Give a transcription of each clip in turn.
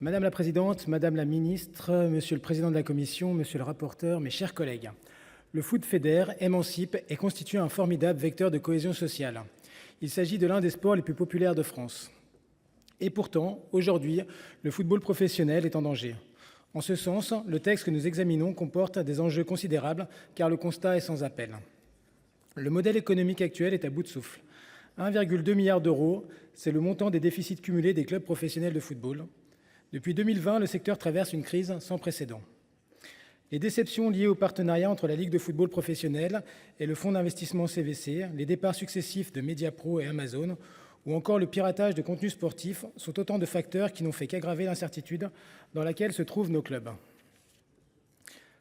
Madame la présidente, madame la ministre, monsieur le président de la commission, monsieur le rapporteur, mes chers collègues. Le foot fédère, émancipe et constitue un formidable vecteur de cohésion sociale. Il s'agit de l'un des sports les plus populaires de France. Et pourtant, aujourd'hui, le football professionnel est en danger. En ce sens, le texte que nous examinons comporte des enjeux considérables car le constat est sans appel. Le modèle économique actuel est à bout de souffle. 1,2 milliard d'euros, c'est le montant des déficits cumulés des clubs professionnels de football. Depuis 2020, le secteur traverse une crise sans précédent. Les déceptions liées au partenariat entre la Ligue de football professionnel et le fonds d'investissement CVC, les départs successifs de Mediapro et Amazon, ou encore le piratage de contenus sportifs sont autant de facteurs qui n'ont fait qu'aggraver l'incertitude dans laquelle se trouvent nos clubs.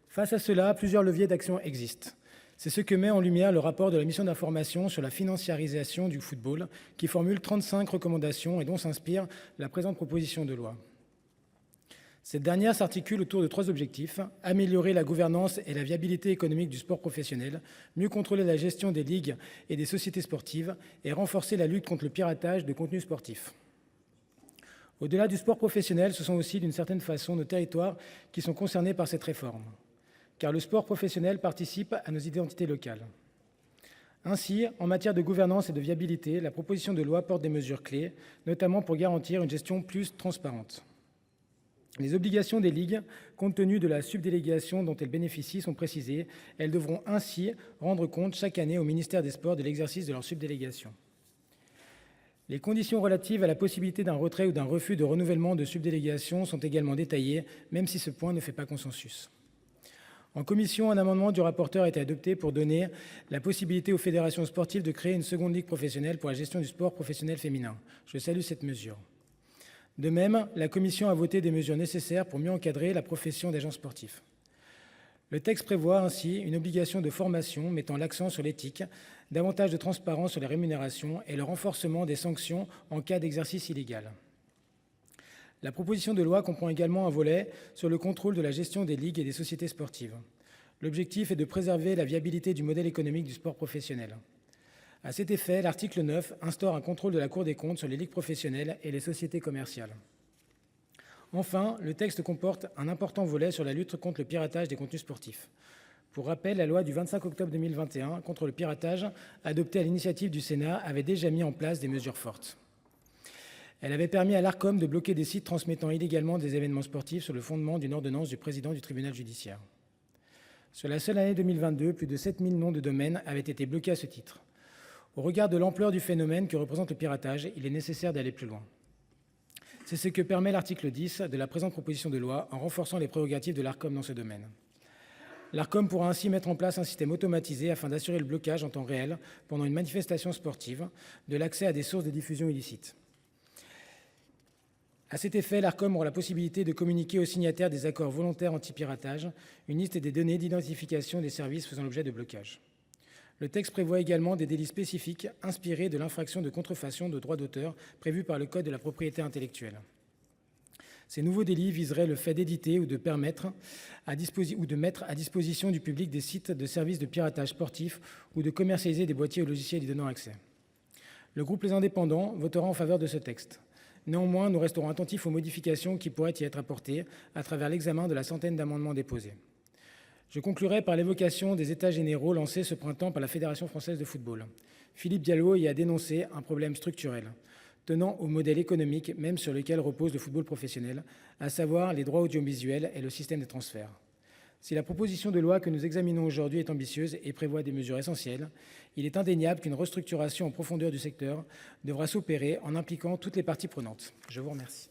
Face à cela, plusieurs leviers d'action existent. C'est ce que met en lumière le rapport de la mission d'information sur la financiarisation du football, qui formule 35 recommandations et dont s'inspire la présente proposition de loi. Cette dernière s'articule autour de 3 objectifs: améliorer la gouvernance et la viabilité économique du sport professionnel, mieux contrôler la gestion des ligues et des sociétés sportives et renforcer la lutte contre le piratage de contenus sportifs. Au-delà du sport professionnel, ce sont aussi d'une certaine façon nos territoires qui sont concernés par cette réforme, car le sport professionnel participe à nos identités locales. Ainsi, en matière de gouvernance et de viabilité, la proposition de loi porte des mesures clés, notamment pour garantir une gestion plus transparente. Les obligations des ligues, compte tenu de la subdélégation dont elles bénéficient, sont précisées. Elles devront ainsi rendre compte chaque année au ministère des Sports de l'exercice de leur subdélégation. Les conditions relatives à la possibilité d'un retrait ou d'un refus de renouvellement de subdélégation sont également détaillées, même si ce point ne fait pas consensus. En commission, un amendement du rapporteur a été adopté pour donner la possibilité aux fédérations sportives de créer une seconde ligue professionnelle pour la gestion du sport professionnel féminin. Je salue cette mesure. De même, la commission a voté des mesures nécessaires pour mieux encadrer la profession d'agent sportif. Le texte prévoit ainsi une obligation de formation mettant l'accent sur l'éthique, davantage de transparence sur les rémunérations et le renforcement des sanctions en cas d'exercice illégal. La proposition de loi comprend également un volet sur le contrôle de la gestion des ligues et des sociétés sportives. L'objectif est de préserver la viabilité du modèle économique du sport professionnel. À cet effet, l'article 9 instaure un contrôle de la Cour des comptes sur les ligues professionnelles et les sociétés commerciales. Enfin, le texte comporte un important volet sur la lutte contre le piratage des contenus sportifs. Pour rappel, la loi du 25 octobre 2021 contre le piratage, adoptée à l'initiative du Sénat, avait déjà mis en place des mesures fortes. Elle avait permis à l'Arcom de bloquer des sites transmettant illégalement des événements sportifs sur le fondement d'une ordonnance du président du tribunal judiciaire. Sur la seule année 2022, plus de 7000 noms de domaines avaient été bloqués à ce titre. Au regard de l'ampleur du phénomène que représente le piratage, il est nécessaire d'aller plus loin. C'est ce que permet l'article 10 de la présente proposition de loi en renforçant les prérogatives de l'Arcom dans ce domaine. L'Arcom pourra ainsi mettre en place un système automatisé afin d'assurer le blocage en temps réel, pendant une manifestation sportive, de l'accès à des sources de diffusion illicites. À cet effet, l'Arcom aura la possibilité de communiquer aux signataires des accords volontaires anti-piratage une liste des données d'identification des services faisant l'objet de blocage. Le texte prévoit également des délits spécifiques inspirés de l'infraction de contrefaçon de droits d'auteur prévue par le Code de la propriété intellectuelle. Ces nouveaux délits viseraient le fait d'éditer ou de mettre à disposition du public des sites de services de piratage sportif ou de commercialiser des boîtiers ou logiciels y donnant accès. Le groupe Les Indépendants votera en faveur de ce texte. Néanmoins, nous resterons attentifs aux modifications qui pourraient y être apportées à travers l'examen de la centaine d'amendements déposés. Je conclurai par l'évocation des États généraux lancés ce printemps par la Fédération française de football. Philippe Diallo y a dénoncé un problème structurel, tenant au modèle économique même sur lequel repose le football professionnel, à savoir les droits audiovisuels et le système des transferts. Si la proposition de loi que nous examinons aujourd'hui est ambitieuse et prévoit des mesures essentielles, il est indéniable qu'une restructuration en profondeur du secteur devra s'opérer en impliquant toutes les parties prenantes. Je vous remercie.